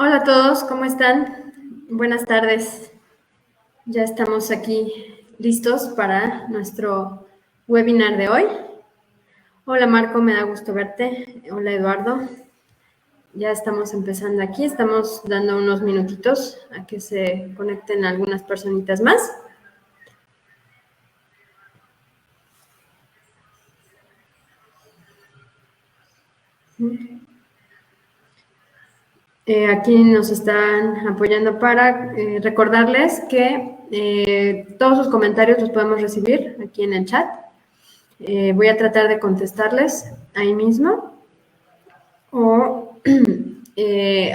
Hola a todos, ¿cómo están? Buenas tardes. Ya estamos aquí listos para nuestro webinar de hoy. Hola Marco, me da gusto verte. Hola Eduardo. Ya estamos empezando aquí, estamos dando unos minutitos a que se conecten algunas personitas más. Aquí nos están apoyando para recordarles que todos sus comentarios los podemos recibir aquí en el chat. Voy a tratar de contestarles ahí mismo o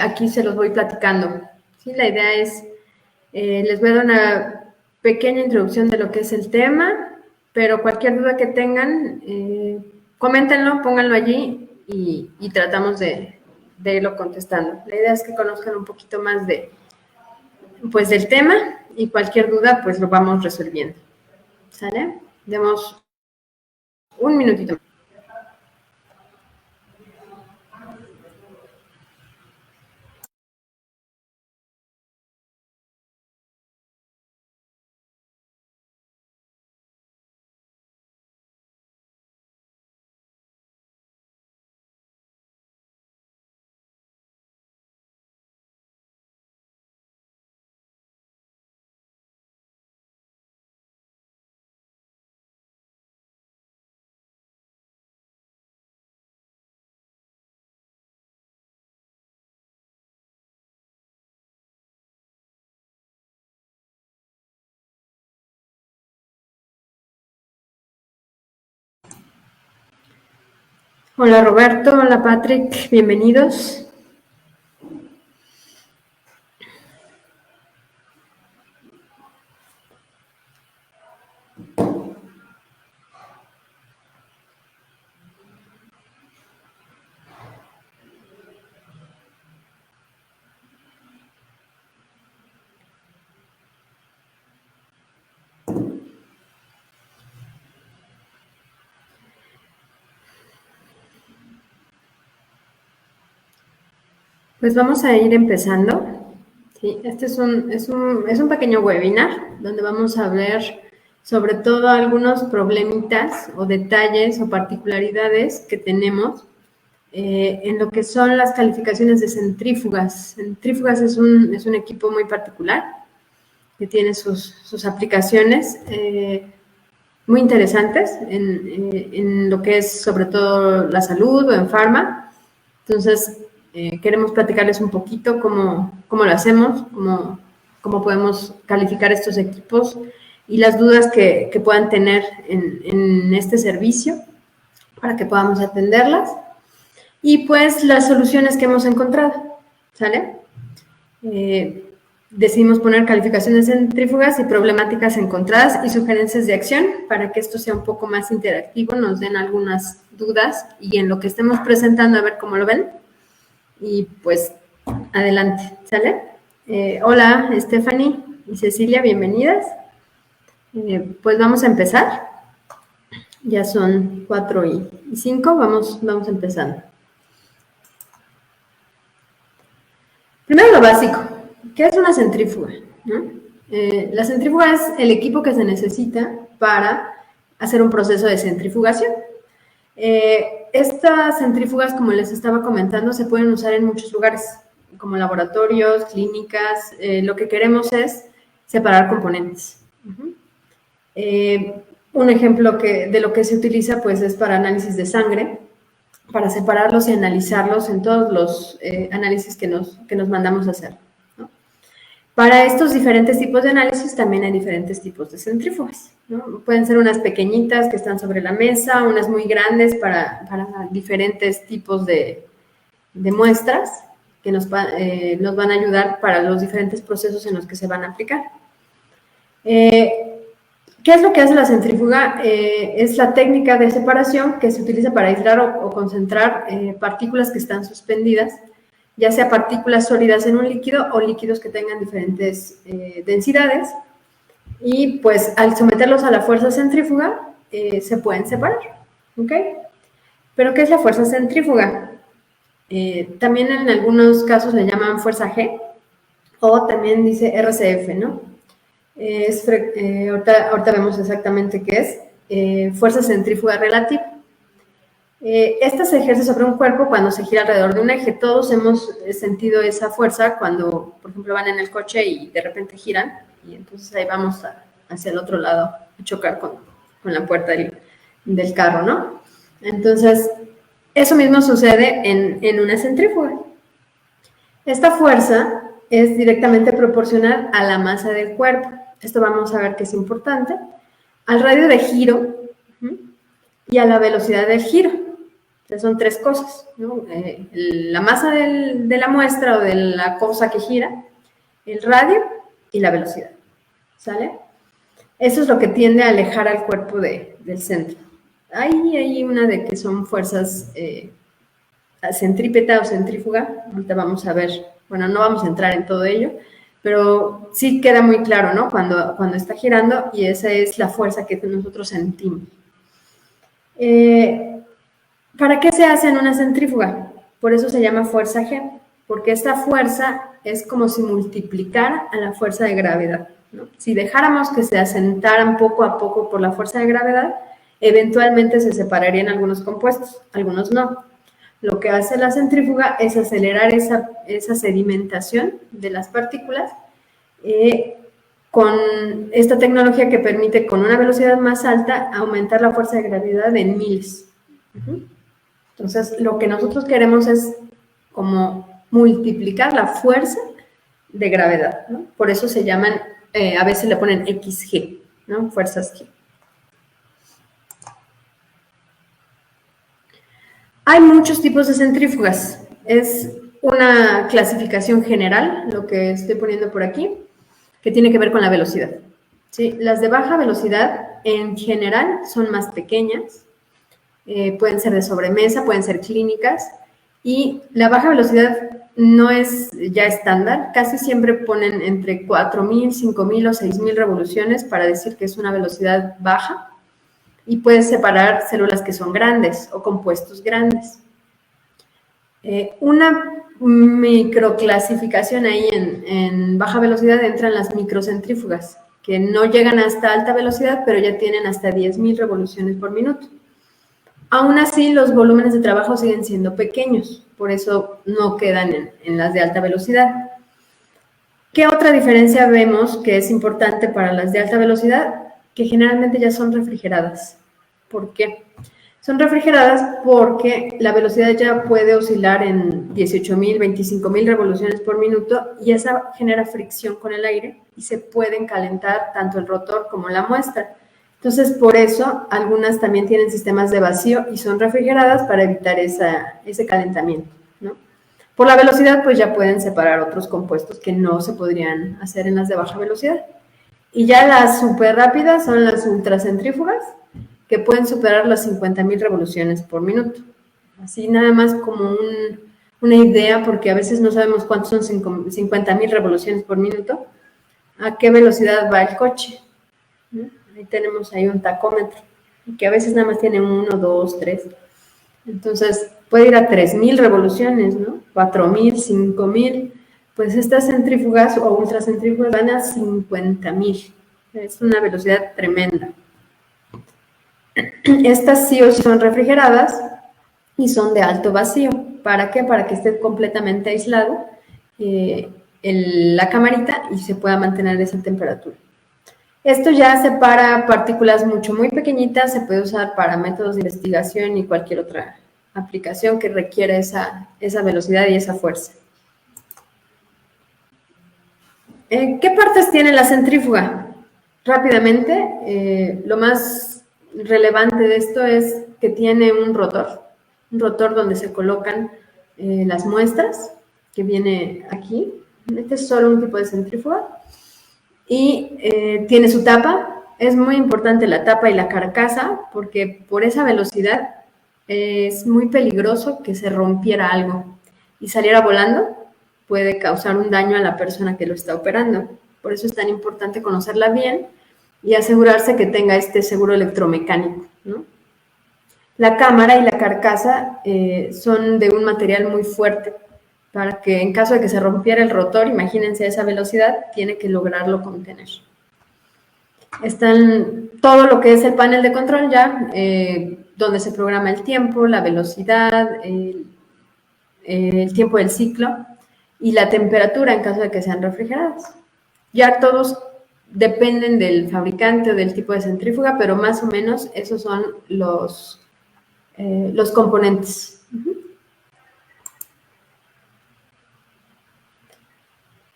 aquí se los voy platicando. ¿Sí? La idea es, les voy a dar una pequeña introducción de lo que es el tema, pero cualquier duda que tengan, coméntenlo, pónganlo allí y tratamos de irlo contestando. La idea es que conozcan un poquito más pues, del tema y cualquier duda pues lo vamos resolviendo. ¿Sale? Demos un minutito. Hola Roberto, hola Patrick, bienvenidos. Pues vamos a ir empezando. Sí, este es un pequeño webinar donde vamos a ver sobre todo algunos problemitas o detalles o particularidades que tenemos en lo que son las calificaciones de centrífugas. Centrífugas es un equipo muy particular que tiene sus aplicaciones muy interesantes en lo que es sobre todo la salud o en farma. Entonces, queremos platicarles un poquito cómo lo hacemos, cómo podemos calificar estos equipos y las dudas que puedan tener en este servicio para que podamos atenderlas. Y pues las soluciones que hemos encontrado, ¿sale? Decidimos poner calificaciones centrífugas y problemáticas encontradas y sugerencias de acción para que esto sea un poco más interactivo, nos den algunas dudas y en lo que estemos presentando a ver cómo lo ven. Y pues, adelante, ¿sale? Hola, Stephanie y Cecilia, bienvenidas. Pues vamos a empezar. Ya son 4:05, vamos empezando. Primero lo básico, ¿qué es una centrífuga? ¿No? La centrífuga es el equipo que se necesita para hacer un proceso de centrifugación. Estas centrífugas, como les estaba comentando, se pueden usar en muchos lugares, como laboratorios, clínicas. Lo que queremos es separar componentes. Un ejemplo de lo que se utiliza pues, es para análisis de sangre, para separarlos y analizarlos en todos los análisis que nos mandamos a hacer. ¿No? Para estos diferentes tipos de análisis también hay diferentes tipos de centrífugas, ¿no? Pueden ser unas pequeñitas que están sobre la mesa, unas muy grandes para diferentes tipos de muestras que nos van a ayudar para los diferentes procesos en los que se van a aplicar. ¿Qué es lo que hace la centrífuga? Es la técnica de separación que se utiliza para aislar o concentrar partículas que están suspendidas, ya sea partículas sólidas en un líquido o líquidos que tengan diferentes densidades, y pues al someterlos a la fuerza centrífuga se pueden separar, ¿ok? ¿Pero qué es la fuerza centrífuga? También en algunos casos le llaman fuerza G o también dice RCF, ¿no? Ahorita vemos exactamente qué es. Fuerza centrífuga relativa. Esta se ejerce sobre un cuerpo cuando se gira alrededor de un eje. Todos hemos sentido esa fuerza cuando, por ejemplo, van en el coche y de repente giran y entonces ahí vamos hacia el otro lado a chocar con la puerta del carro, ¿no? Entonces, eso mismo sucede en una centrífuga. Esta fuerza es directamente proporcional a la masa del cuerpo. Esto vamos a ver que es importante. Al radio de giro y a la velocidad del giro. Entonces son tres cosas, ¿no? La masa de la muestra o de la cosa que gira, el radio y la velocidad. ¿Sale? Eso es lo que tiende a alejar al cuerpo del centro. Hay una de que son fuerzas centrípeta o centrífuga. Ahorita vamos a ver, bueno, no vamos a entrar en todo ello, pero sí queda muy claro, ¿no? Cuando está girando y esa es la fuerza que nosotros sentimos. ¿Para qué se hace en una centrífuga? Por eso se llama fuerza G, porque esta fuerza es como si multiplicara a la fuerza de gravedad, ¿no? Si dejáramos que se asentaran poco a poco por la fuerza de gravedad, eventualmente se separarían algunos compuestos, algunos no. Lo que hace la centrífuga es acelerar esa sedimentación de las partículas con esta tecnología que permite con una velocidad más alta aumentar la fuerza de gravedad en miles. Entonces, lo que nosotros queremos es como multiplicar la fuerza de gravedad, ¿no? Por eso se llaman, a veces le ponen XG, ¿no? Fuerzas G. Hay muchos tipos de centrífugas. Es una clasificación general, lo que estoy poniendo por aquí, que tiene que ver con la velocidad. ¿Sí? Las de baja velocidad, en general, son más pequeñas. Pueden ser de sobremesa, pueden ser clínicas. Y la baja velocidad no es ya estándar. Casi siempre ponen entre 4.000, 5.000 o 6.000 revoluciones para decir que es una velocidad baja. Y puedes separar células que son grandes o compuestos grandes. Una microclasificación ahí en baja velocidad entran las microcentrífugas, que no llegan hasta alta velocidad, pero ya tienen hasta 10.000 revoluciones por minuto. Aún así, los volúmenes de trabajo siguen siendo pequeños, por eso no quedan en las de alta velocidad. ¿Qué otra diferencia vemos que es importante para las de alta velocidad? Que generalmente ya son refrigeradas. ¿Por qué? Son refrigeradas porque la velocidad ya puede oscilar en 18.000, 25.000 revoluciones por minuto y esa genera fricción con el aire y se pueden calentar tanto el rotor como la muestra. Entonces, por eso, algunas también tienen sistemas de vacío y son refrigeradas para evitar ese calentamiento, ¿no? Por la velocidad, pues ya pueden separar otros compuestos que no se podrían hacer en las de baja velocidad. Y ya las súper rápidas son las ultracentrífugas, que pueden superar las 50.000 revoluciones por minuto. Así nada más como una idea, porque a veces no sabemos cuántos son 50.000 revoluciones por minuto, a qué velocidad va el coche, ¿no? Ahí tenemos ahí un tacómetro, que a veces nada más tiene 1, 2, 3. Entonces puede ir a 3.000 revoluciones, ¿no? 4.000, 5.000. Pues estas centrífugas o ultracentrífugas van a 50.000. Es una velocidad tremenda. Estas sí o sí son refrigeradas y son de alto vacío. ¿Para qué? Para que esté completamente aislado la camarita y se pueda mantener esa temperatura. Esto ya separa partículas muy pequeñitas, se puede usar para métodos de investigación y cualquier otra aplicación que requiera esa velocidad y esa fuerza. ¿Qué partes tiene la centrífuga? Rápidamente, lo más relevante de esto es que tiene un rotor donde se colocan las muestras, que viene aquí. Este es solo un tipo de centrífuga. Y tiene su tapa. Es muy importante la tapa y la carcasa, porque por esa velocidad es muy peligroso que se rompiera algo y saliera volando. Puede causar un daño a la persona que lo está operando. Por eso es tan importante conocerla bien y asegurarse que tenga este seguro electromecánico, ¿no? La cámara y la carcasa son de un material muy fuerte para que en caso de que se rompiera el rotor, imagínense a esa velocidad, tiene que lograrlo contener. Están todo lo que es el panel de control ya, donde se programa el tiempo, la velocidad, el tiempo del ciclo y la temperatura en caso de que sean refrigeradas. Ya todos dependen del fabricante o del tipo de centrífuga, pero más o menos esos son los componentes.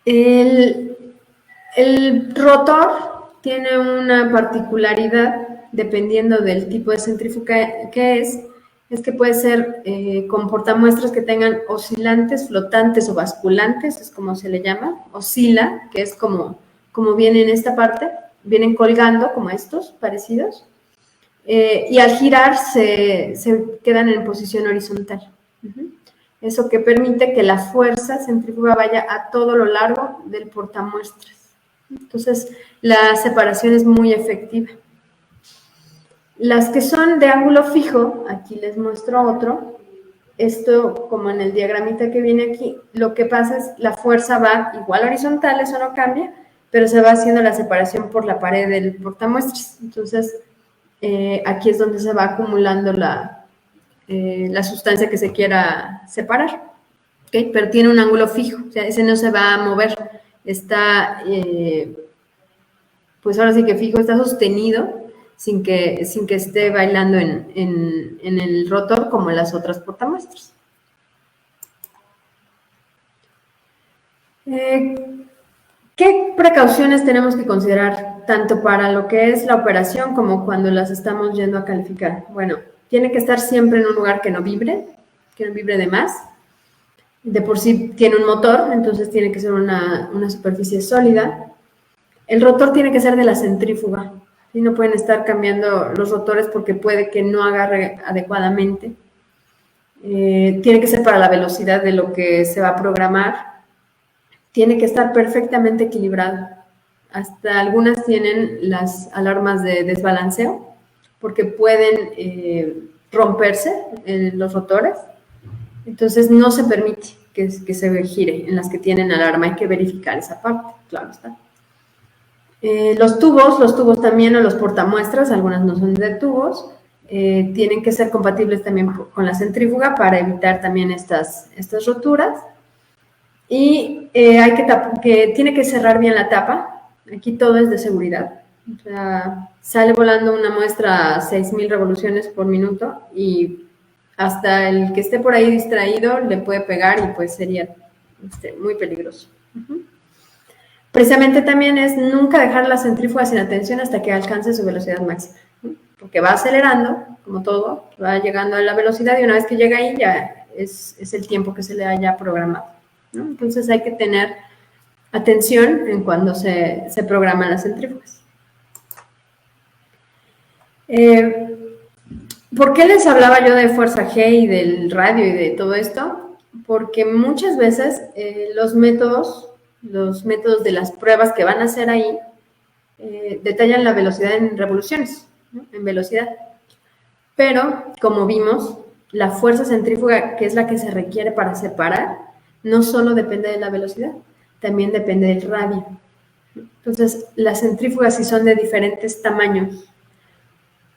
El rotor tiene una particularidad, dependiendo del tipo de centrífuga que es que puede ser con portamuestras que tengan oscilantes, flotantes o basculantes, es como se le llama, oscila, que es como viene en esta parte, vienen colgando como estos, parecidos, y al girar se quedan en posición horizontal. Eso que permite que la fuerza centrífuga vaya a todo lo largo del portamuestras. Entonces, la separación es muy efectiva. Las que son de ángulo fijo, aquí les muestro otro. Esto, como en el diagramita que viene aquí, lo que pasa es la fuerza va igual horizontal, eso no cambia, pero se va haciendo la separación por la pared del portamuestras. Entonces, aquí es donde se va acumulando la sustancia que se quiera separar. ¿Okay? Pero tiene un ángulo fijo, o sea, ese no se va a mover, está, pues ahora sí que fijo, está sostenido sin que esté bailando en el rotor como en las otras portamuestras. ¿Qué precauciones tenemos que considerar tanto para lo que es la operación como cuando las estamos yendo a calificar? Bueno, tiene que estar siempre en un lugar que no vibre de más. De por sí tiene un motor, entonces tiene que ser una superficie sólida. El rotor tiene que ser de la centrífuga, ¿sí? No pueden estar cambiando los rotores porque puede que no agarre adecuadamente. Tiene que ser para la velocidad de lo que se va a programar. Tiene que estar perfectamente equilibrado. Hasta algunas tienen las alarmas de desbalanceo porque pueden romperse los rotores. Entonces no se permite que se gire en las que tienen alarma, hay que verificar esa parte, claro está. Los tubos también, o los portamuestras, algunas no son de tubos, tienen que ser compatibles también con la centrífuga para evitar también estas roturas. Y tiene que cerrar bien la tapa, aquí todo es de seguridad. O sea, sale volando una muestra a 6,000 revoluciones por minuto y hasta el que esté por ahí distraído le puede pegar y pues sería muy peligroso. Precisamente también es nunca dejar la centrífuga sin atención hasta que alcance su velocidad máxima, porque va acelerando, como todo, va llegando a la velocidad y una vez que llega ahí ya es el tiempo que se le haya programado, ¿no? Entonces hay que tener atención en cuando se programan las centrífugas. ¿Por qué les hablaba yo de fuerza G y del radio y de todo esto? Porque muchas veces los métodos de las pruebas que van a hacer ahí detallan la velocidad en revoluciones, ¿no? En velocidad. Pero, como vimos, la fuerza centrífuga, que es la que se requiere para separar, no solo depende de la velocidad, también depende del radio. Entonces, las centrífugas, si son de diferentes tamaños,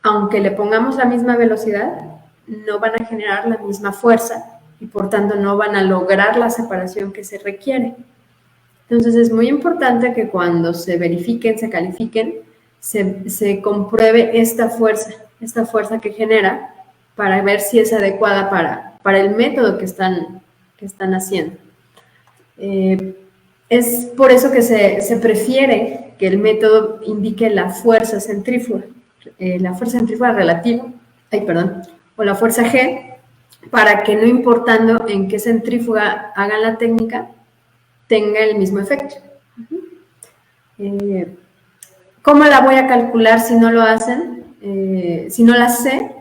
aunque le pongamos la misma velocidad, no van a generar la misma fuerza y por tanto no van a lograr la separación que se requiere. Entonces es muy importante que cuando se verifiquen, se califiquen, se compruebe esta fuerza que genera para ver si es adecuada para el método que están haciendo. Es por eso que se prefiere que el método indique la fuerza centrífuga relativa, o la fuerza G, para que no importando en qué centrífuga hagan la técnica, tenga el mismo efecto. ¿Cómo la voy a calcular si no lo hacen? Si no la sé,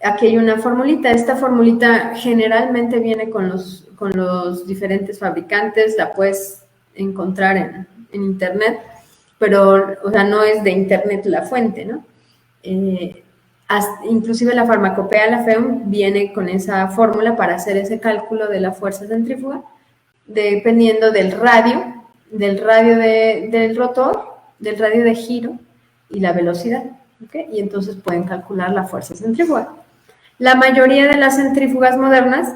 aquí hay una formulita. Esta formulita generalmente viene con los diferentes fabricantes, la puedes encontrar en internet, pero, o sea, no es de internet la fuente, ¿no? Inclusive la farmacopea, la FEUM, viene con esa fórmula para hacer ese cálculo de la fuerza centrífuga, dependiendo del radio del rotor, del radio de giro y la velocidad, ¿okay? Y entonces pueden calcular la fuerza centrífuga. La mayoría de las centrífugas modernas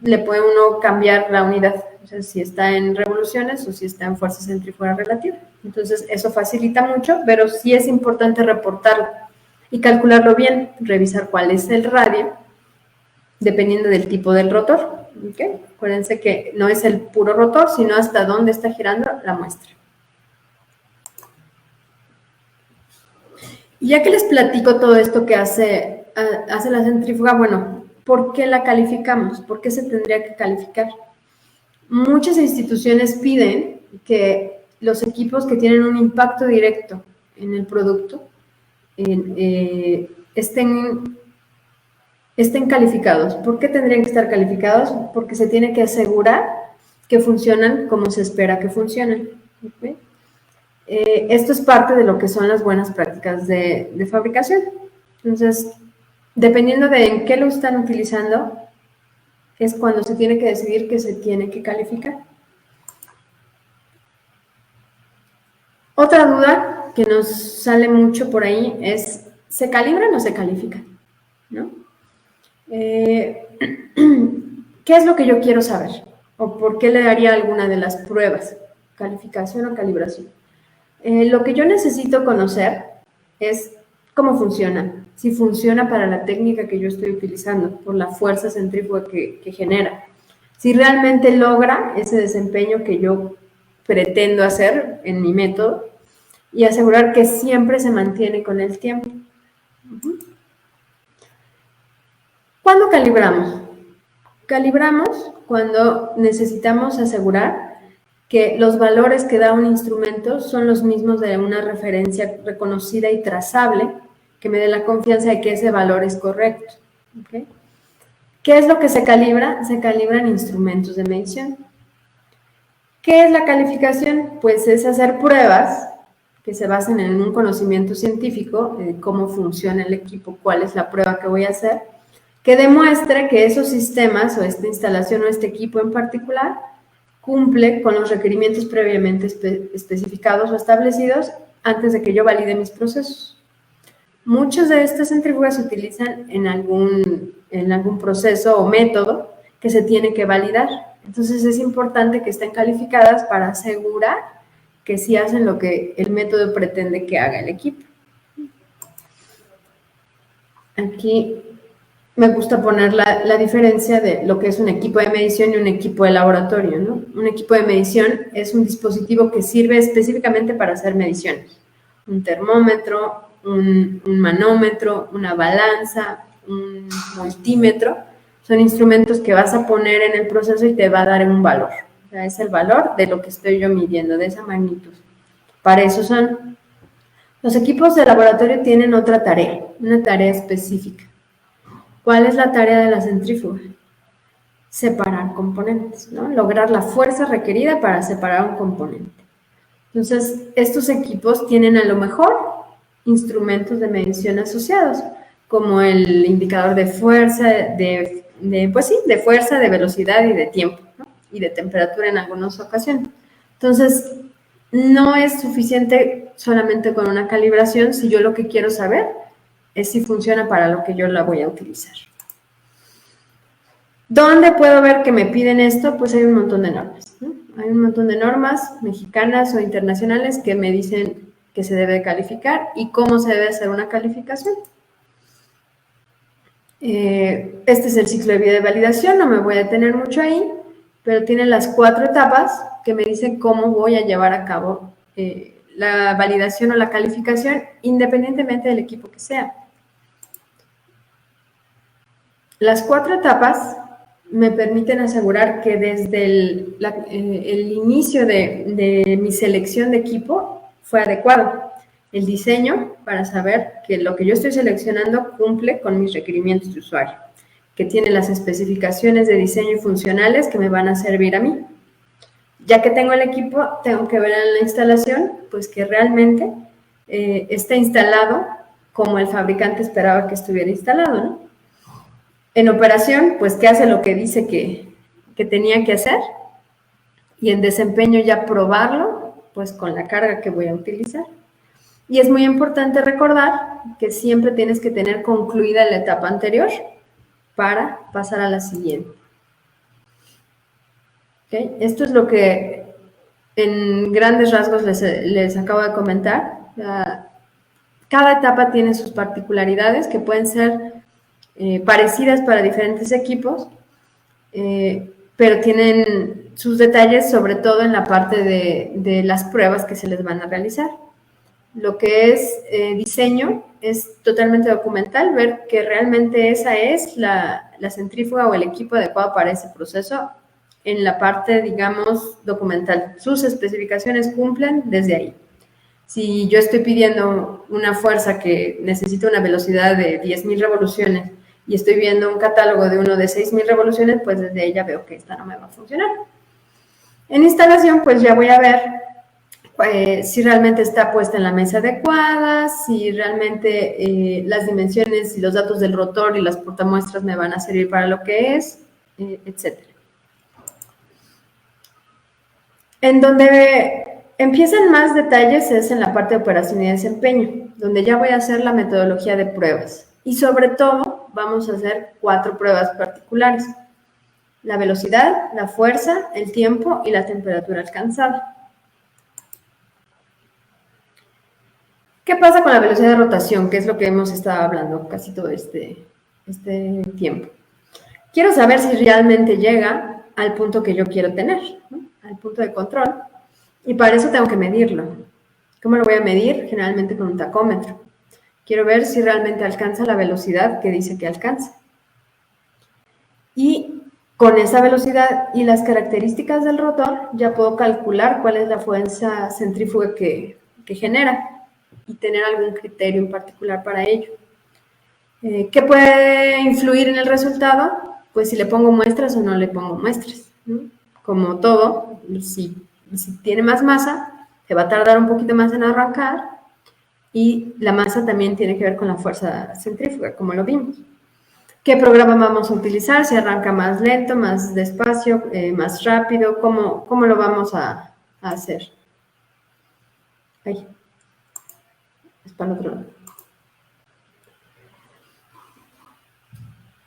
le puede uno cambiar la unidad, o sea, si está en revoluciones o si está en fuerza centrífuga relativa. Entonces, eso facilita mucho, pero sí es importante reportarlo y calcularlo bien, revisar cuál es el radio, dependiendo del tipo del rotor. ¿Okay? Acuérdense que no es el puro rotor, sino hasta dónde está girando la muestra. Y ya que les platico todo esto que hace la centrífuga, bueno, ¿por qué la calificamos? ¿Por qué se tendría que calificar? Muchas instituciones piden que los equipos que tienen un impacto directo en el producto estén calificados. ¿Por qué tendrían que estar calificados? Porque se tiene que asegurar que funcionan como se espera que funcionen. ¿Okay? Esto es parte de lo que son las buenas prácticas de fabricación. Entonces, dependiendo de en qué lo están utilizando, es cuando se tiene que decidir que se tiene que calificar. Otra duda que nos sale mucho por ahí es, ¿se calibran o se califican? ¿No? ¿Qué es lo que yo quiero saber? ¿O por qué le daría alguna de las pruebas? ¿Calificación o calibración? Lo que yo necesito conocer es cómo funciona, si funciona para la técnica que yo estoy utilizando, por la fuerza centrífuga que genera, si realmente logra ese desempeño que yo pretendo hacer en mi método y asegurar que siempre se mantiene con el tiempo. ¿Cuándo calibramos? Calibramos cuando necesitamos asegurar que los valores que da un instrumento son los mismos de una referencia reconocida y trazable que me dé la confianza de que ese valor es correcto. ¿Okay? ¿Qué es lo que se calibra? Se calibran instrumentos de medición. ¿Qué es la calificación? Pues es hacer pruebas que se basen en un conocimiento científico de cómo funciona el equipo, cuál es la prueba que voy a hacer, que demuestre que esos sistemas o esta instalación o este equipo en particular cumple con los requerimientos previamente especificados o establecidos antes de que yo valide mis procesos. Muchas de estas centrífugas se utilizan en algún proceso o método que se tiene que validar. Entonces es importante que estén calificadas para asegurar que sí hacen lo que el método pretende que haga el equipo. Aquí me gusta poner la diferencia de lo que es un equipo de medición y un equipo de laboratorio, ¿no? Un equipo de medición es un dispositivo que sirve específicamente para hacer mediciones. Un termómetro, un manómetro, una balanza, un multímetro, son instrumentos que vas a poner en el proceso y te va a dar un valor. O sea, es el valor de lo que estoy yo midiendo, de esa magnitud. Para eso son. Los equipos de laboratorio tienen otra tarea, una tarea específica. ¿Cuál es la tarea de la centrífuga? Separar componentes, ¿no? Lograr la fuerza requerida para separar un componente. Entonces, estos equipos tienen a lo mejor instrumentos de medición asociados, como el indicador de fuerza, de fuerza, de velocidad y de tiempo, ¿no? Y de temperatura en algunas ocasiones. Entonces, no es suficiente solamente con una calibración si yo lo que quiero saber es si funciona para lo que yo la voy a utilizar. ¿Dónde puedo ver que me piden esto? Pues hay un montón de normas, ¿no? Hay un montón de normas mexicanas o internacionales que me dicen que se debe calificar y cómo se debe hacer una calificación. Este es el ciclo de vida de validación, no me voy a detener mucho ahí, pero tiene las 4 etapas que me dicen cómo voy a llevar a cabo la validación o la calificación independientemente del equipo que sea. Las 4 etapas me permiten asegurar que desde el inicio de mi selección de equipo fue adecuado. El diseño para saber que lo que yo estoy seleccionando cumple con mis requerimientos de usuario, que tiene las especificaciones de diseño y funcionales que me van a servir a mí. Ya que tengo el equipo, tengo que ver en la instalación, pues que realmente está instalado como el fabricante esperaba que estuviera instalado, ¿no? En operación, pues que hace lo que dice que tenía que hacer, y en desempeño ya probarlo, pues con la carga que voy a utilizar. Y es muy importante recordar que siempre tienes que tener concluida la etapa anterior para pasar a la siguiente. ¿Okay? Esto es lo que en grandes rasgos les acabo de comentar. Cada etapa tiene sus particularidades que pueden ser parecidas para diferentes equipos, pero tienen sus detalles, sobre todo en la parte de las pruebas que se les van a realizar. Lo que es diseño es totalmente documental, ver que realmente esa es la centrífuga o el equipo adecuado para ese proceso en la parte, digamos, documental. Sus especificaciones cumplen desde ahí. Si yo estoy pidiendo una fuerza que necesita una velocidad de 10.000 revoluciones y estoy viendo un catálogo de uno de 6.000 revoluciones, pues desde ahí ya veo que esta no me va a funcionar. En instalación, pues ya voy a ver si realmente está puesta en la mesa adecuada, si realmente las dimensiones y los datos del rotor y las portamuestras me van a servir para lo que es, etc. En donde empiezan más detalles es en la parte de operación y desempeño, donde ya voy a hacer la metodología de pruebas. Y sobre todo, vamos a hacer 4 pruebas particulares: la velocidad, la fuerza, el tiempo y la temperatura alcanzada. ¿Qué pasa con la velocidad de rotación? Que es lo que hemos estado hablando casi todo este tiempo. Quiero saber si realmente llega al punto que yo quiero tener, ¿no? Al punto de control. Y para eso tengo que medirlo. ¿Cómo lo voy a medir? Generalmente con un tacómetro. Quiero ver si realmente alcanza la velocidad que dice que alcanza. Y con esa velocidad y las características del rotor, ya puedo calcular cuál es la fuerza centrífuga que genera y tener algún criterio en particular para ello. ¿Qué puede influir en el resultado? Pues si le pongo muestras o no le pongo muestras, ¿no? Como todo, si tiene más masa, se va a tardar un poquito más en arrancar, y la masa también tiene que ver con la fuerza centrífuga, como lo vimos. ¿Qué programa vamos a utilizar? Si arranca más lento, más despacio, más rápido, ¿cómo lo vamos a hacer? Ahí. Es para el otro lado.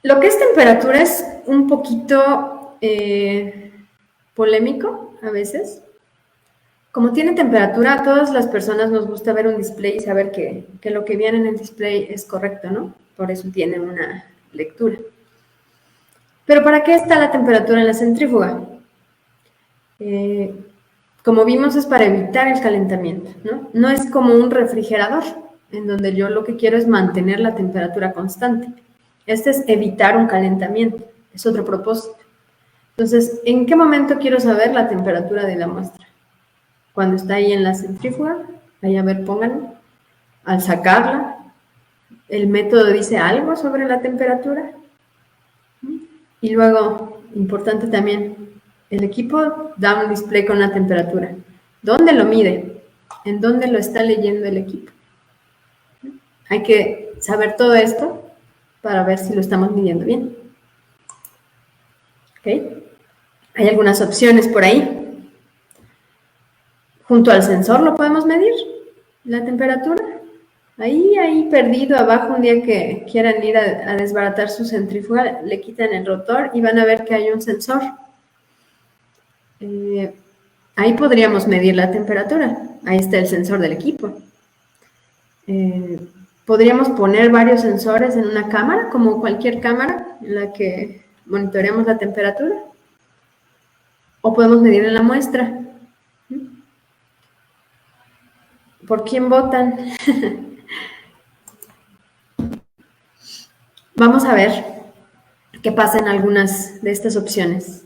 Lo que es temperatura es un poquito polémico a veces. Como tiene temperatura, a todas las personas nos gusta ver un display y saber que lo que viene en el display es correcto, ¿no? Por eso tiene una lectura. Pero ¿para qué está la temperatura en la centrífuga? Como vimos, es para evitar el calentamiento, ¿no? No es como un refrigerador, en donde yo lo que quiero es mantener la temperatura constante. Este es evitar un calentamiento, es otro propósito. Entonces, ¿en qué momento quiero saber la temperatura de la muestra? Cuando está ahí en la centrífuga, ahí a ver, pónganlo. Al sacarla, el método dice algo sobre la temperatura. Y luego, importante también, el equipo da un display con la temperatura. ¿Dónde lo mide? ¿En dónde lo está leyendo el equipo? Hay que saber todo esto para ver si lo estamos midiendo bien. ¿Ok? Hay algunas opciones por ahí. Junto al sensor lo podemos medir, la temperatura. Ahí perdido abajo, un día que quieran ir a desbaratar su centrífuga, le quitan el rotor y van a ver que hay un sensor. Ahí podríamos medir la temperatura. Ahí está el sensor del equipo. Podríamos poner varios sensores en una cámara, como cualquier cámara en la que monitoreamos la temperatura. O podemos medir en la muestra. ¿Por quién votan? Vamos a ver qué pasa en algunas de estas opciones.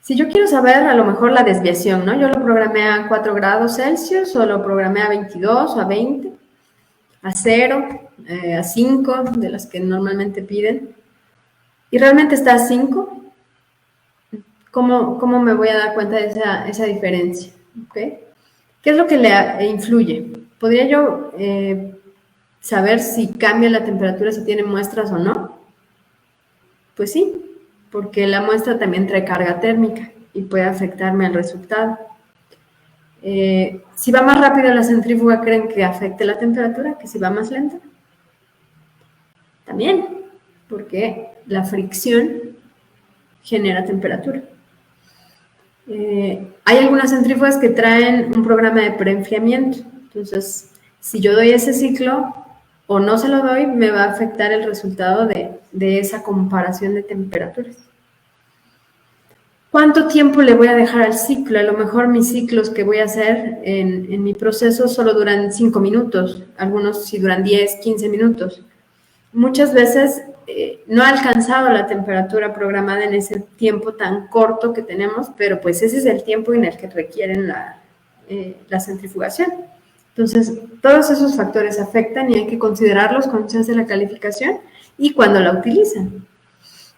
Si yo quiero saber a lo mejor la desviación, ¿no? Yo lo programé a 4 grados Celsius, o lo programé a 22 o a 20, a 0, a 5, de las que normalmente piden, y realmente está a 5, ¿cómo me voy a dar cuenta de esa diferencia? ¿Okay? ¿Qué es lo que le influye? Podría yo saber si cambia la temperatura, si tiene muestras o no. Pues sí, porque la muestra también trae carga térmica y puede afectarme al resultado. Si va más rápido la centrífuga, ¿creen que afecte la temperatura? ¿Que si va más lenta? También, porque la fricción genera temperatura. Hay algunas centrífugas que traen un programa de preenfriamiento. Entonces, si yo doy ese ciclo o no se lo doy, me va a afectar el resultado de esa comparación de temperaturas. ¿Cuánto tiempo le voy a dejar al ciclo? A lo mejor mis ciclos que voy a hacer en mi proceso solo duran 5 minutos, algunos sí duran 10, 15 minutos. Muchas veces no ha alcanzado la temperatura programada en ese tiempo tan corto que tenemos, pero pues ese es el tiempo en el que requieren la centrifugación. Entonces, todos esos factores afectan y hay que considerarlos cuando se hace la calificación y cuando la utilizan.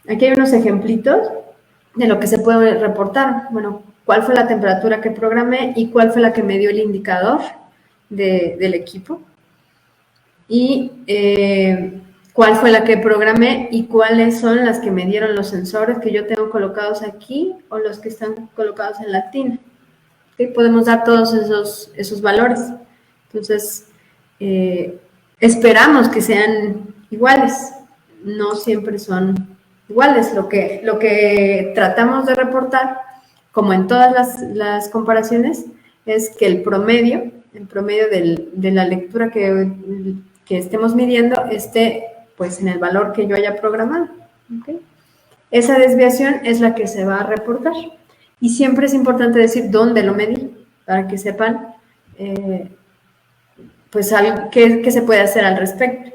Aquí hay unos ejemplitos de lo que se puede reportar. Bueno, cuál fue la temperatura que programé y cuál fue la que me dio el indicador del equipo. Y cuál fue la que programé y cuáles son las que me dieron los sensores que yo tengo colocados aquí o los que están colocados en la tina. ¿Okay? Podemos dar todos esos valores. Entonces, esperamos que sean iguales. No siempre son iguales. Lo que tratamos de reportar, como en todas las comparaciones, es que el promedio de la lectura que estemos midiendo esté pues en el valor que yo haya programado. ¿Okay? Esa desviación es la que se va a reportar. Y siempre es importante decir dónde lo medí, para que sepan pues qué se puede hacer al respecto.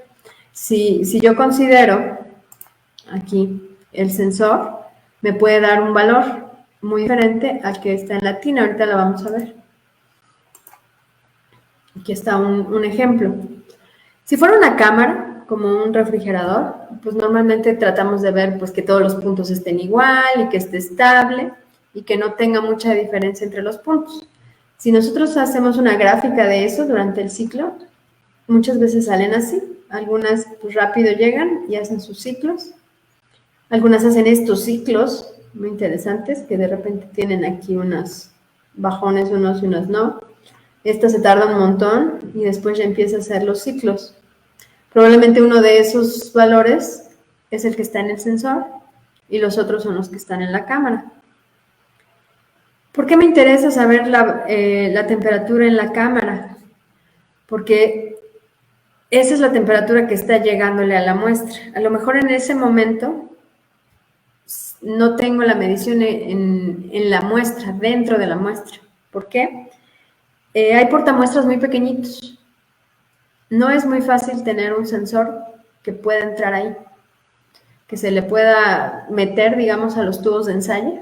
Si yo considero aquí el sensor, me puede dar un valor muy diferente al que está en la tina. Ahorita la vamos a ver. Aquí está un ejemplo. Si fuera una cámara, como un refrigerador, pues normalmente tratamos de ver pues, que todos los puntos estén igual y que esté estable y que no tenga mucha diferencia entre los puntos. Si nosotros hacemos una gráfica de eso durante el ciclo, muchas veces salen así. Algunas pues, rápido llegan y hacen sus ciclos. Algunas hacen estos ciclos muy interesantes que de repente tienen aquí unos bajones, unos y unos no. Esta se tarda un montón y después ya empieza a hacer los ciclos. Probablemente uno de esos valores es el que está en el sensor y los otros son los que están en la cámara. ¿Por qué me interesa saber la temperatura en la cámara? Porque esa es la temperatura que está llegándole a la muestra. A lo mejor en ese momento no tengo la medición en la muestra, dentro de la muestra. ¿Por qué? Hay portamuestras muy pequeñitos. No es muy fácil tener un sensor que pueda entrar ahí, que se le pueda meter, digamos, a los tubos de ensayo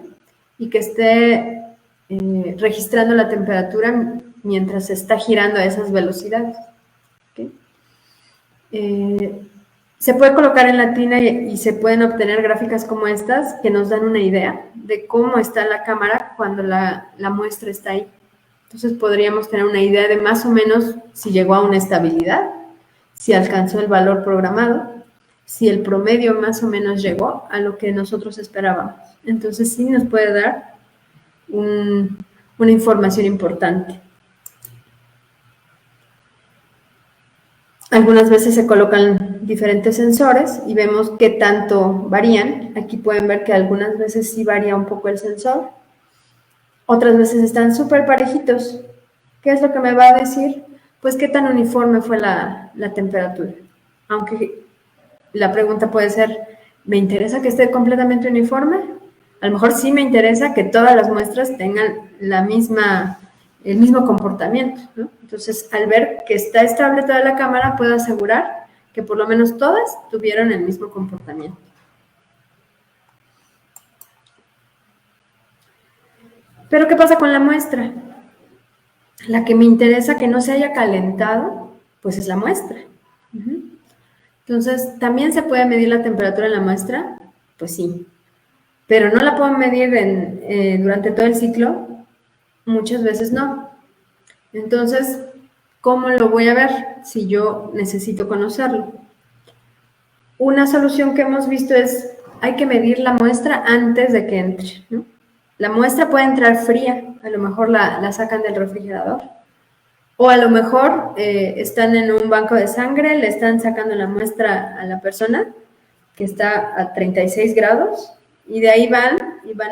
y que esté registrando la temperatura mientras se está girando a esas velocidades. ¿Okay? Se puede colocar en la tina y se pueden obtener gráficas como estas que nos dan una idea de cómo está la cámara cuando la muestra está ahí. Entonces podríamos tener una idea de más o menos si llegó a una estabilidad, si alcanzó el valor programado, si el promedio más o menos llegó a lo que nosotros esperábamos. Entonces sí nos puede dar una información importante. Algunas veces se colocan diferentes sensores y vemos qué tanto varían. Aquí pueden ver que algunas veces sí varía un poco el sensor. Otras veces están súper parejitos. ¿Qué es lo que me va a decir? Pues qué tan uniforme fue la temperatura. Aunque la pregunta puede ser, ¿me interesa que esté completamente uniforme? A lo mejor sí me interesa que todas las muestras tengan el mismo comportamiento, ¿no? Entonces, al ver que está estable toda la cámara, puedo asegurar que por lo menos todas tuvieron el mismo comportamiento. Pero, ¿qué pasa con la muestra? La que me interesa que no se haya calentado, pues es la muestra. Entonces, ¿también se puede medir la temperatura en la muestra? Pues sí. Pero no la puedo medir durante todo el ciclo. Muchas veces no. Entonces, ¿Cómo lo voy a ver si yo necesito conocerlo? Una solución que hemos visto es, hay que medir la muestra antes de que entre, ¿no? La muestra puede entrar fría, a lo mejor la sacan del refrigerador, o a lo mejor están en un banco de sangre, le están sacando la muestra a la persona que está a 36 grados y de ahí van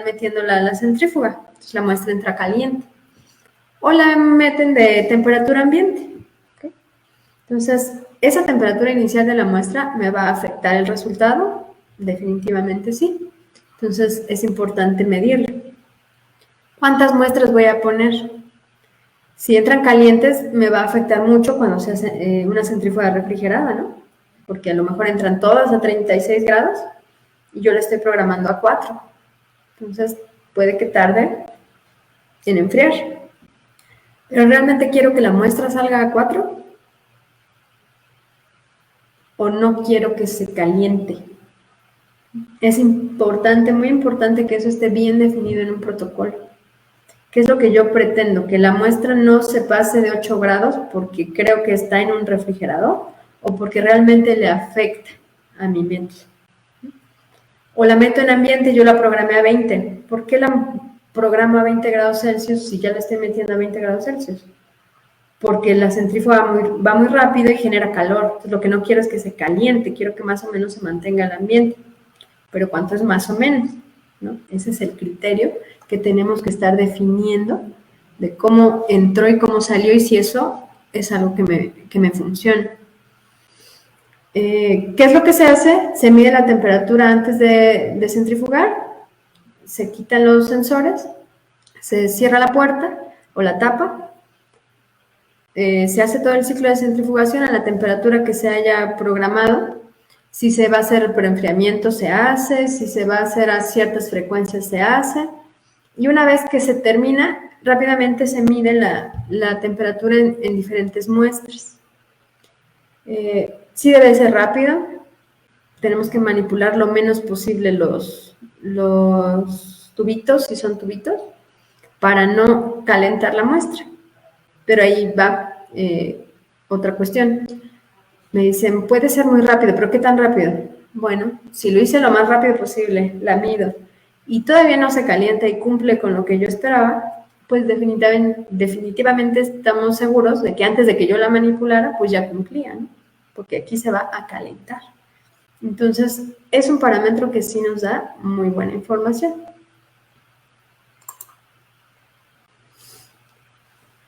metiéndola a la centrífuga. Entonces la muestra entra caliente. O la meten de temperatura ambiente. ¿Okay? Entonces, esa temperatura inicial de la muestra me va a afectar el resultado. Definitivamente sí. Entonces, es importante medirlo. ¿Cuántas muestras voy a poner? Si entran calientes, me va a afectar mucho cuando se hace una centrífuga refrigerada, ¿no? Porque a lo mejor entran todas a 36 grados y yo le estoy programando a 4. Entonces, puede que tarde en enfriar. ¿Pero realmente quiero que la muestra salga a 4? ¿O no quiero que se caliente? Es importante, muy importante que eso esté bien definido en un protocolo. ¿Qué es lo que yo pretendo? Que la muestra no se pase de 8 grados porque creo que está en un refrigerador o porque realmente le afecta a mi mente. O la meto en ambiente y yo la programé a 20. ¿Por qué la programa a 20 grados Celsius si ya la estoy metiendo a 20 grados Celsius? Porque la centrífuga va muy rápido y genera calor. Entonces, lo que no quiero es que se caliente, quiero que más o menos se mantenga el ambiente. Pero ¿cuánto es más o menos? ¿No? Ese es el criterio que tenemos que estar definiendo de cómo entró y cómo salió y si eso es algo que me funciona. ¿Qué es lo que se hace? Se mide la temperatura antes de centrifugar, se quitan los sensores, se cierra la puerta o la tapa, se hace todo el ciclo de centrifugación a la temperatura que se haya programado. Si se va a hacer el preenfriamiento, se hace. Si se va a hacer a ciertas frecuencias, se hace. Y una vez que se termina, rápidamente se mide la temperatura en diferentes muestras. Sí debe ser rápido. Tenemos que manipular lo menos posible los tubitos, si son tubitos, para no calentar la muestra. Pero ahí va otra cuestión. Me dicen, puede ser muy rápido, pero ¿qué tan rápido? Bueno, si lo hice lo más rápido posible, la mido, y todavía no se calienta y cumple con lo que yo esperaba, pues definitivamente estamos seguros de que antes de que yo la manipulara, pues ya cumplía, ¿no? Porque aquí se va a calentar. Entonces, es un parámetro que sí nos da muy buena información.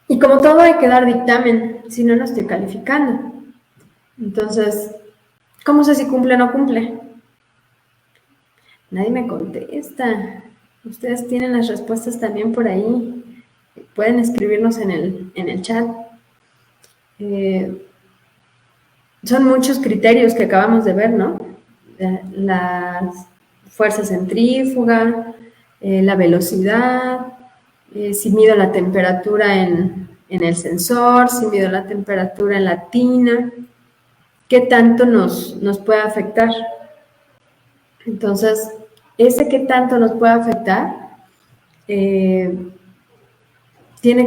Y como todo hay que dar dictamen, si no, no estoy calificando. Entonces, ¿cómo sé si cumple o no cumple? Nadie me contesta. Ustedes tienen las respuestas también por ahí. Pueden escribirnos en el chat. Son muchos criterios que acabamos de ver, ¿no? La fuerza centrífuga, la velocidad, si mido la temperatura en el sensor, si mido la temperatura en la tina, qué tanto nos puede afectar. Entonces, ese qué tanto nos puede afectar tiene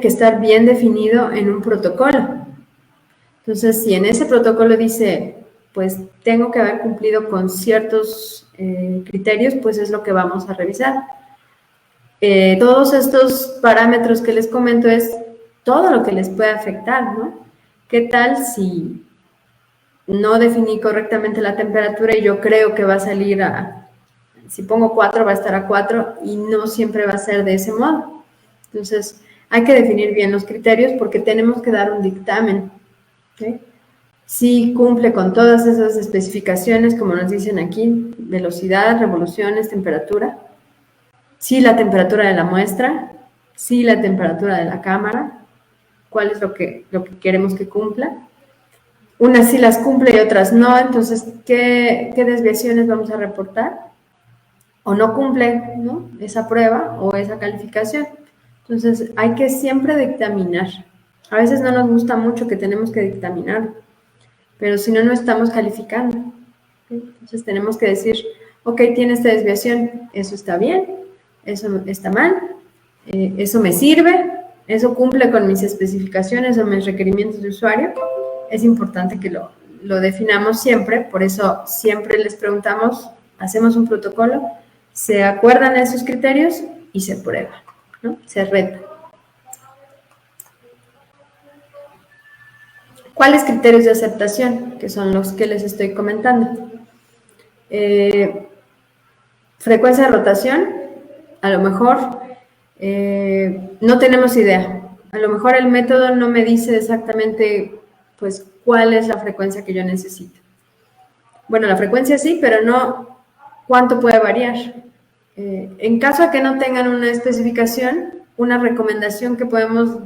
que estar bien definido en un protocolo. Entonces, si en ese protocolo dice, pues tengo que haber cumplido con ciertos criterios, pues es lo que vamos a revisar. Todos estos parámetros que les comento es todo lo que les puede afectar, ¿no? ¿Qué tal si no definí correctamente la temperatura y yo creo que va a salir si pongo 4 va a estar a 4 y no siempre va a ser de ese modo? Entonces, hay que definir bien los criterios porque tenemos que dar un dictamen. ¿Okay? Si cumple con todas esas especificaciones, como nos dicen aquí, velocidad, revoluciones, temperatura. Sí, la temperatura de la muestra, sí, la temperatura de la cámara, cuál es lo que queremos que cumpla. Unas sí las cumple y otras no, entonces, ¿qué desviaciones vamos a reportar? O no cumple, ¿no? Esa prueba o esa calificación. Entonces, hay que siempre dictaminar. A veces no nos gusta mucho que tenemos que dictaminar, pero si no, no estamos calificando. ¿Okay? Entonces, tenemos que decir, ok, tiene esta desviación, eso está bien, eso está mal, eso me sirve, eso cumple con mis especificaciones o mis requerimientos de usuario, es importante que lo definamos siempre. Por eso siempre les preguntamos, hacemos un protocolo, se acuerdan esos criterios y se prueba, ¿no? Se reta. ¿Cuáles criterios de aceptación? Que son los que les estoy comentando. Frecuencia de rotación, a lo mejor no tenemos idea. A lo mejor el método no me dice exactamente pues cuál es la frecuencia que yo necesito. Bueno, la frecuencia sí, pero no cuánto puede variar. En caso de que no tengan una especificación, una recomendación que podemos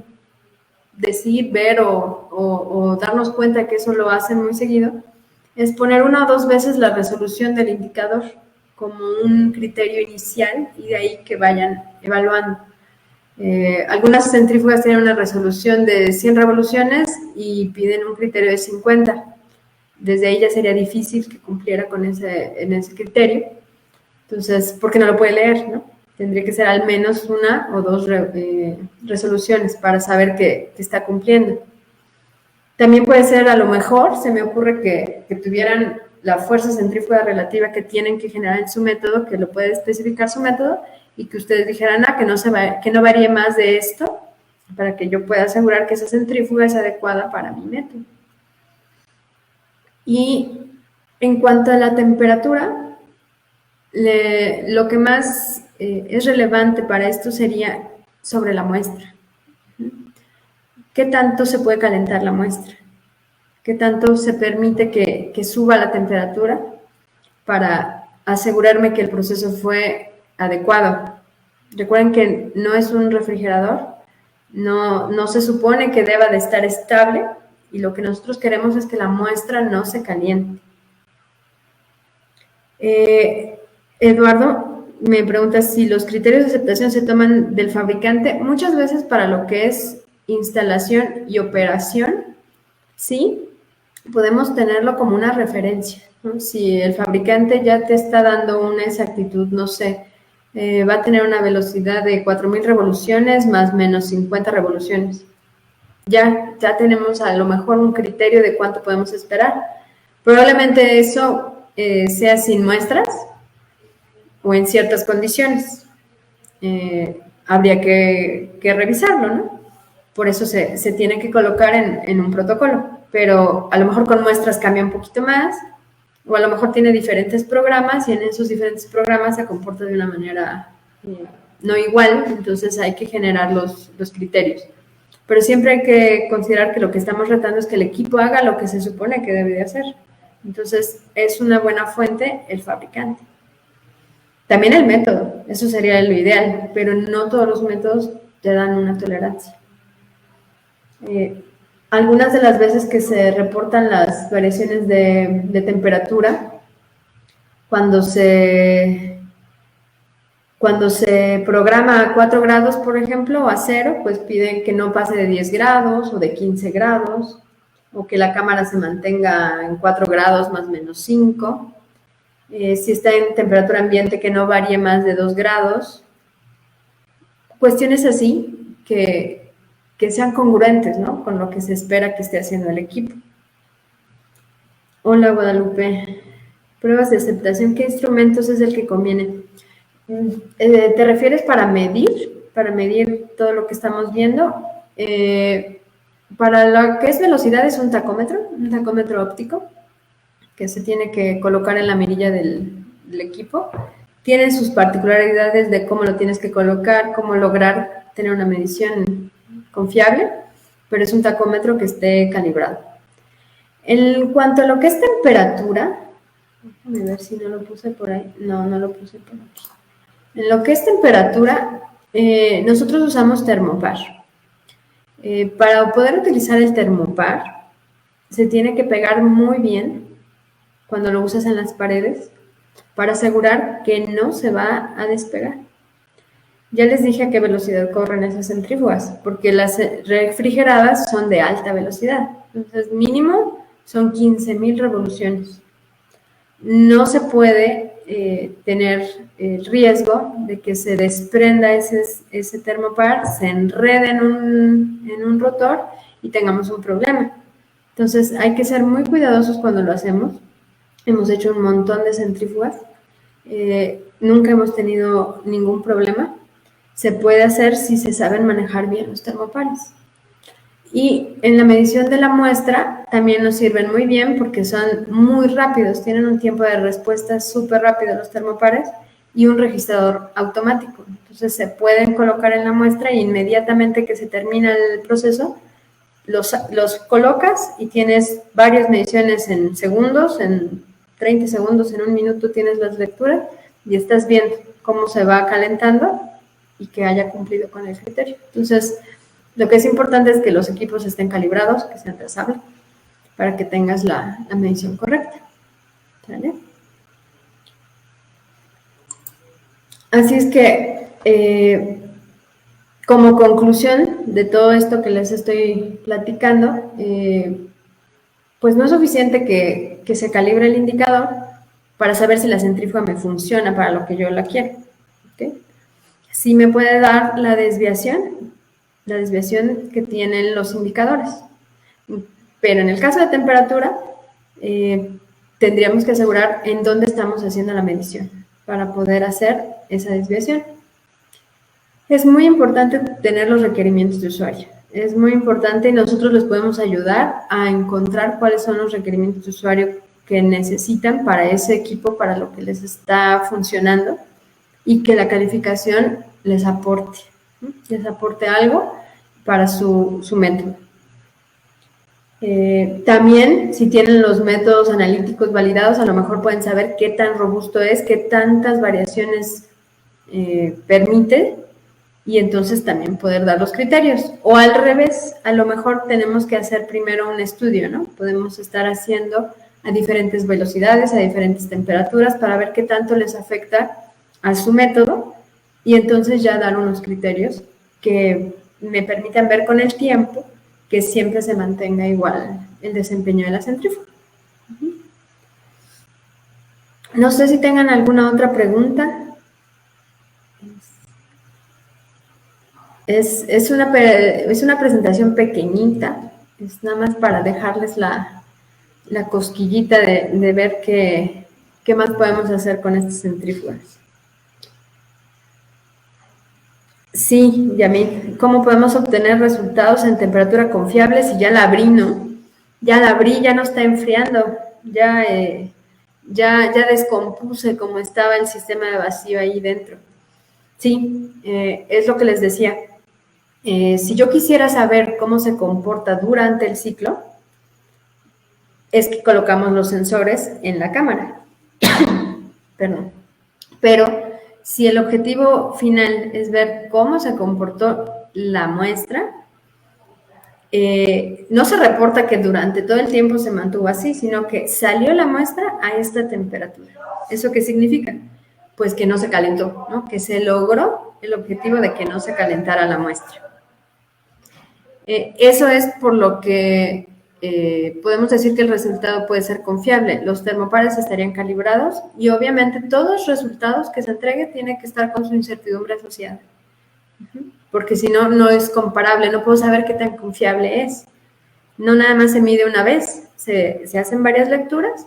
decir, ver o darnos cuenta que eso lo hacen muy seguido, es poner 1 o 2 veces la resolución del indicador como un criterio inicial y de ahí que vayan evaluando. Algunas centrífugas tienen una resolución de 100 revoluciones y piden un criterio de 50. Desde ahí ya sería difícil que cumpliera con en ese criterio. Entonces, porque no lo puede leer, ¿no? Tendría que ser al menos 1 o 2 resoluciones para saber que está cumpliendo. También puede ser, a lo mejor, se me ocurre que tuvieran la fuerza centrífuga relativa que tienen que generar en su método, que lo puede especificar su método, y que ustedes dijeran, que no varíe más de esto, para que yo pueda asegurar que esa centrífuga es adecuada para mi método. Y en cuanto a la temperatura, lo que más es relevante para esto sería sobre la muestra. ¿Qué tanto se puede calentar la muestra? ¿Qué tanto se permite que suba la temperatura para asegurarme que el proceso fue adecuado? Recuerden que no es un refrigerador, no se supone que deba de estar estable, y lo que nosotros queremos es que la muestra no se caliente. Eduardo me pregunta si los criterios de aceptación se toman del fabricante. Muchas veces para lo que es instalación y operación, sí, podemos tenerlo como una referencia, ¿no? Si el fabricante ya te está dando una exactitud, no sé, va a tener una velocidad de 4000 revoluciones más menos 50 revoluciones. Ya tenemos a lo mejor un criterio de cuánto podemos esperar. Probablemente eso sea sin muestras o en ciertas condiciones. Habría que revisarlo, ¿no? Por eso se tiene que colocar en un protocolo, pero a lo mejor con muestras cambia un poquito más, o a lo mejor tiene diferentes programas y en esos diferentes programas se comporta de una manera no igual, entonces hay que generar los criterios. Pero siempre hay que considerar que lo que estamos retando es que el equipo haga lo que se supone que debe de hacer. Entonces, es una buena fuente el fabricante. También el método, eso sería lo ideal, pero no todos los métodos te dan una tolerancia. Algunas de las veces que se reportan las variaciones de temperatura, cuando se programa a 4 grados, por ejemplo, o a 0, pues piden que no pase de 10 grados o de 15 grados, o que la cámara se mantenga en 4 grados más o menos 5. Si está en temperatura ambiente, que no varíe más de 2 grados. Cuestiones así que sean congruentes, ¿no?, con lo que se espera que esté haciendo el equipo. Hola, Guadalupe. Pruebas de aceptación, ¿qué instrumentos es el que conviene? ¿Te refieres para medir todo lo que estamos viendo? Para lo que es velocidad es un tacómetro óptico, que se tiene que colocar en la mirilla del equipo. Tiene sus particularidades de cómo lo tienes que colocar, cómo lograr tener una medición confiable, pero es un tacómetro que esté calibrado. En cuanto a lo que es temperatura, déjame ver si no lo puse por ahí. No lo puse por aquí. En lo que es temperatura, nosotros usamos termopar. Para poder utilizar el termopar, se tiene que pegar muy bien cuando lo usas en las paredes para asegurar que no se va a despegar. Ya les dije a qué velocidad corren esas centrífugas, porque las refrigeradas son de alta velocidad. Entonces, mínimo son 15,000 revoluciones. no se puede tener el riesgo de que se desprenda ese termopar, se enrede en un rotor y tengamos un problema. Entonces hay que ser muy cuidadosos cuando lo hacemos. Hemos hecho un montón de centrífugas, nunca hemos tenido ningún problema. Se puede hacer si se saben manejar bien los termopares. Y en la medición de la muestra también nos sirven muy bien porque son muy rápidos, tienen un tiempo de respuesta súper rápido los termopares y un registrador automático. Entonces se pueden colocar en la muestra y inmediatamente que se termina el proceso, los colocas y tienes varias mediciones en segundos, en 30 segundos, en un minuto tienes las lecturas y estás viendo cómo se va calentando y que haya cumplido con el criterio. Entonces, lo que es importante es que los equipos estén calibrados, que sean trazables, para que tengas la medición correcta. ¿Vale? Así es que, como conclusión de todo esto que les estoy platicando, pues no es suficiente que se calibre el indicador para saber si la centrífuga me funciona para lo que yo la quiero. ¿Okay? Sí me puede dar la desviación que tienen los indicadores. Pero en el caso de temperatura, tendríamos que asegurar en dónde estamos haciendo la medición para poder hacer esa desviación. Es muy importante tener los requerimientos de usuario. Es muy importante y nosotros les podemos ayudar a encontrar cuáles son los requerimientos de usuario que necesitan para ese equipo, para lo que les está funcionando y que la calificación les aporte algo para su método. También, si tienen los métodos analíticos validados, a lo mejor pueden saber qué tan robusto es, qué tantas variaciones permite, y entonces también poder dar los criterios. O al revés, a lo mejor tenemos que hacer primero un estudio, ¿no? Podemos estar haciendo a diferentes velocidades, a diferentes temperaturas, para ver qué tanto les afecta a su método, y entonces ya dar unos criterios que me permitan ver con el tiempo que siempre se mantenga igual el desempeño de la centrífuga. No sé si tengan alguna otra pregunta. Es una presentación pequeñita, es nada más para dejarles la cosquillita de ver qué más podemos hacer con estas centrífugas. Sí, Yamil, ¿cómo podemos obtener resultados en temperatura confiable si ya la abrí, no? Ya la abrí, ya no está enfriando, ya descompuse como estaba el sistema de vacío ahí dentro. Sí, es lo que les decía. Si yo quisiera saber cómo se comporta durante el ciclo, es que colocamos los sensores en la cámara. Perdón. Pero si el objetivo final es ver cómo se comportó la muestra, no se reporta que durante todo el tiempo se mantuvo así, sino que salió la muestra a esta temperatura. ¿Eso qué significa? Pues que no se calentó, ¿no? Que se logró el objetivo de que no se calentara la muestra. Eso es por lo que podemos decir que el resultado puede ser confiable. Los termopares estarían calibrados y obviamente todos los resultados que se entregue tienen que estar con su incertidumbre asociada. Porque si no, no es comparable, no puedo saber qué tan confiable es. No nada más se mide una vez, se hacen varias lecturas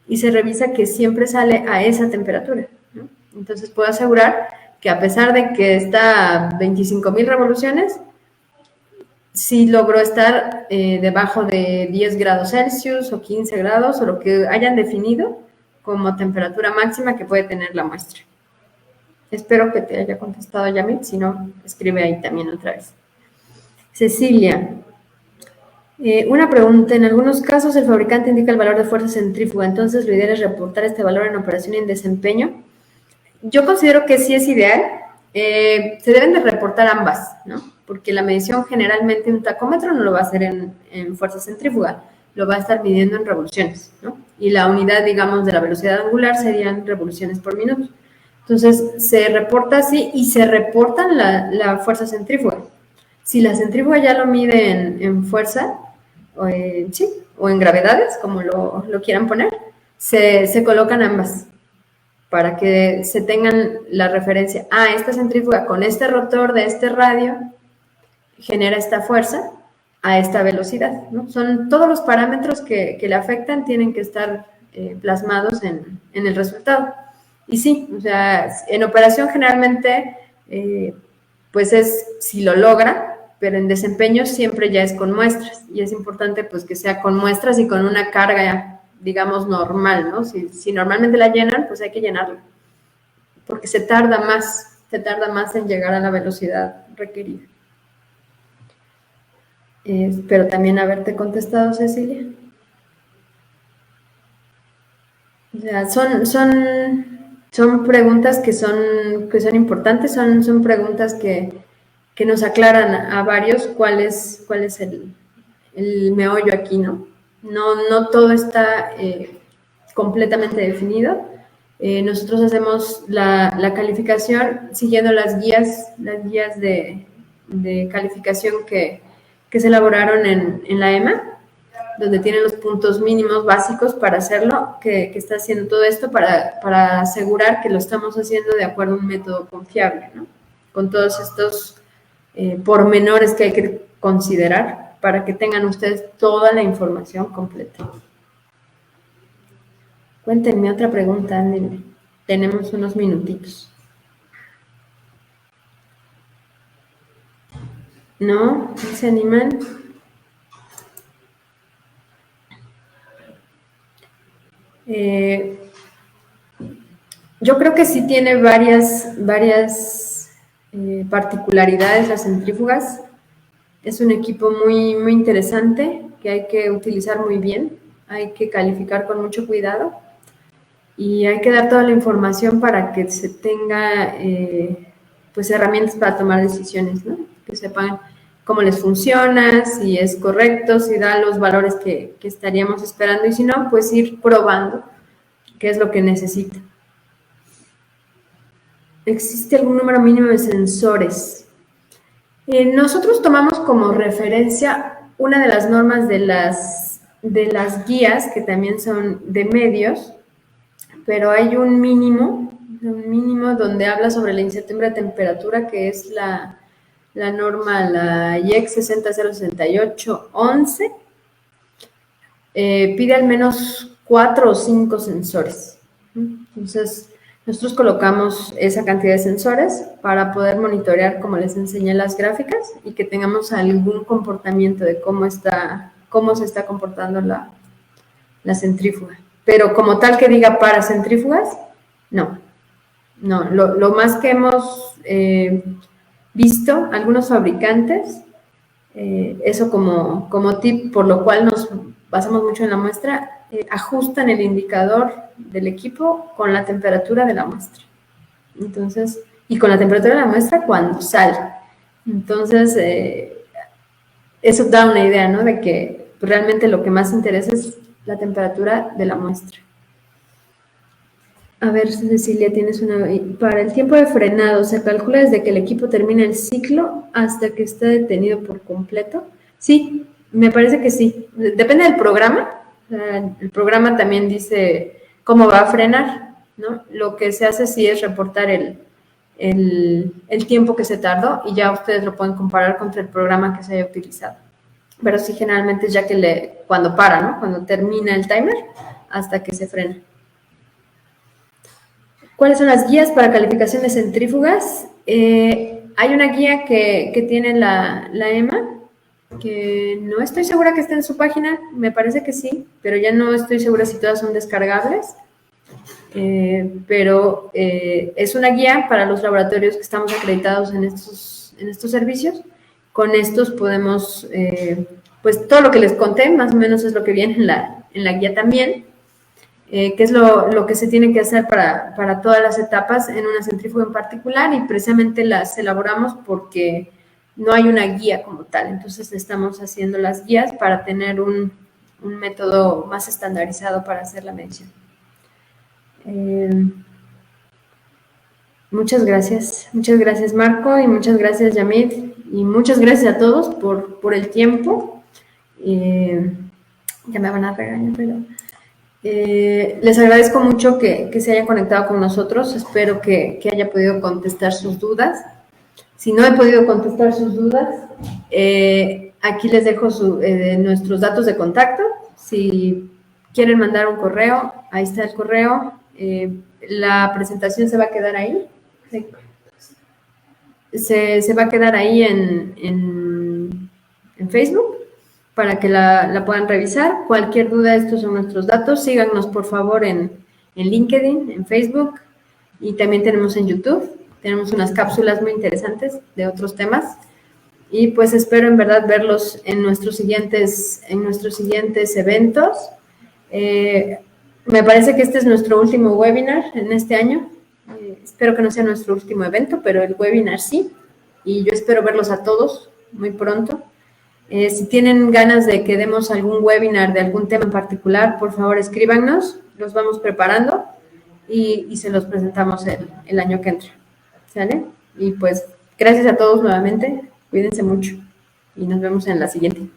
y se revisa que siempre sale a esa temperatura, ¿no? Entonces puedo asegurar que a pesar de que está a 25,000 revoluciones, si logró estar debajo de 10 grados Celsius o 15 grados o lo que hayan definido como temperatura máxima que puede tener la muestra. Espero que te haya contestado, Yamit, si no, escribe ahí también otra vez. Cecilia, una pregunta. En algunos casos el fabricante indica el valor de fuerza centrífuga, entonces lo ideal es reportar este valor en operación y en desempeño. Yo considero que sí es ideal. Se deben de reportar ambas, ¿no? Porque la medición generalmente un tacómetro no lo va a hacer en fuerza centrífuga, lo va a estar midiendo en revoluciones, ¿no? Y la unidad, digamos, de la velocidad angular serían revoluciones por minuto. Entonces, se reporta así y se reportan la fuerza centrífuga. Si la centrífuga ya lo mide en fuerza, o en gravedades, como lo quieran poner, se colocan ambas para que se tengan la referencia. Esta centrífuga con este rotor de este radio genera esta fuerza a esta velocidad, ¿no? Son todos los parámetros que le afectan tienen que estar plasmados en el resultado. Y sí, o sea, en operación generalmente, pues es si lo logra, pero en desempeño siempre ya es con muestras. Y es importante pues que sea con muestras y con una carga, digamos, normal, ¿no? Si normalmente la llenan, pues hay que llenarla. Porque se tarda más en llegar a la velocidad requerida. Espero también haberte contestado, Cecilia. O sea, son preguntas que son importantes, son preguntas que nos aclaran a varios cuál es el meollo aquí, ¿no? No todo está completamente definido. Nosotros hacemos la calificación siguiendo las guías de calificación que se elaboraron en la EMA, donde tienen los puntos mínimos básicos para hacerlo, que está haciendo todo esto para asegurar que lo estamos haciendo de acuerdo a un método confiable, ¿no? Con todos estos pormenores que hay que considerar para que tengan ustedes toda la información completa. Cuéntenme otra pregunta, Andy. Tenemos unos minutitos. ¿No? ¿No se animan? Yo creo que sí tiene varias particularidades las centrífugas. Es un equipo muy, muy interesante que hay que utilizar muy bien, hay que calificar con mucho cuidado y hay que dar toda la información para que se tenga pues herramientas para tomar decisiones, ¿no? Que sepan cómo les funciona, si es correcto, si da los valores que estaríamos esperando y si no, pues ir probando qué es lo que necesita. ¿Existe algún número mínimo de sensores? Nosotros tomamos como referencia una de las normas de las guías, que también son de medios, pero hay un mínimo donde habla sobre la incertidumbre de temperatura, que es la norma, la IEC 6006811, pide al menos 4 o 5 sensores. Entonces, nosotros colocamos esa cantidad de sensores para poder monitorear, como les enseñé las gráficas, y que tengamos algún comportamiento de cómo se está comportando la centrífuga. Pero como tal que diga para centrífugas, no. Lo más que hemos visto, algunos fabricantes, eso como tip, por lo cual nos basamos mucho en la muestra, ajustan el indicador del equipo con la temperatura de la muestra. Entonces, y con la temperatura de la muestra cuando sale. Entonces, eso da una idea, ¿no? De que realmente lo que más interesa es la temperatura de la muestra. A ver, Cecilia, tienes una... Para el tiempo de frenado, ¿se calcula desde que el equipo termina el ciclo hasta que está detenido por completo? Sí, me parece que sí. Depende del programa. El programa también dice cómo va a frenar, ¿no? Lo que se hace sí es reportar el tiempo que se tardó y ya ustedes lo pueden comparar contra el programa que se haya utilizado. Pero sí, generalmente es ya que cuando para, ¿no? Cuando termina el timer hasta que se frena. ¿Cuáles son las guías para calificación de centrífugas? Hay una guía que tiene la EMA, que no estoy segura que esté en su página, me parece que sí, pero ya no estoy segura si todas son descargables. Pero es una guía para los laboratorios que estamos acreditados en estos servicios. Con estos podemos, pues todo lo que les conté, más o menos es lo que viene en la guía también, que es lo que se tiene que hacer para todas las etapas en una centrífuga en particular, y precisamente las elaboramos porque no hay una guía como tal. Entonces estamos haciendo las guías para tener un método más estandarizado para hacer la medición. Muchas gracias Marco, y muchas gracias Yamid, y muchas gracias a todos por el tiempo. Ya me van a regañar, pero Les agradezco mucho que se hayan conectado con nosotros. Espero que haya podido contestar sus dudas. Si no he podido contestar sus dudas, aquí les dejo nuestros datos de contacto. Si quieren mandar un correo, ahí está el correo. La presentación se va a quedar ahí. Se va a quedar ahí en Facebook para que la puedan revisar. Cualquier duda, estos son nuestros datos. Síganos, por favor, en LinkedIn, en Facebook, y también tenemos en YouTube. Tenemos unas cápsulas muy interesantes de otros temas. Y pues espero en verdad verlos en nuestros siguientes eventos. Me parece que este es nuestro último webinar en este año. Espero que no sea nuestro último evento, pero el webinar sí. Y yo espero verlos a todos muy pronto. Si tienen ganas de que demos algún webinar de algún tema en particular, por favor escríbanos, los vamos preparando y se los presentamos el año que entra. ¿Sale? Y pues gracias a todos nuevamente, cuídense mucho y nos vemos en la siguiente.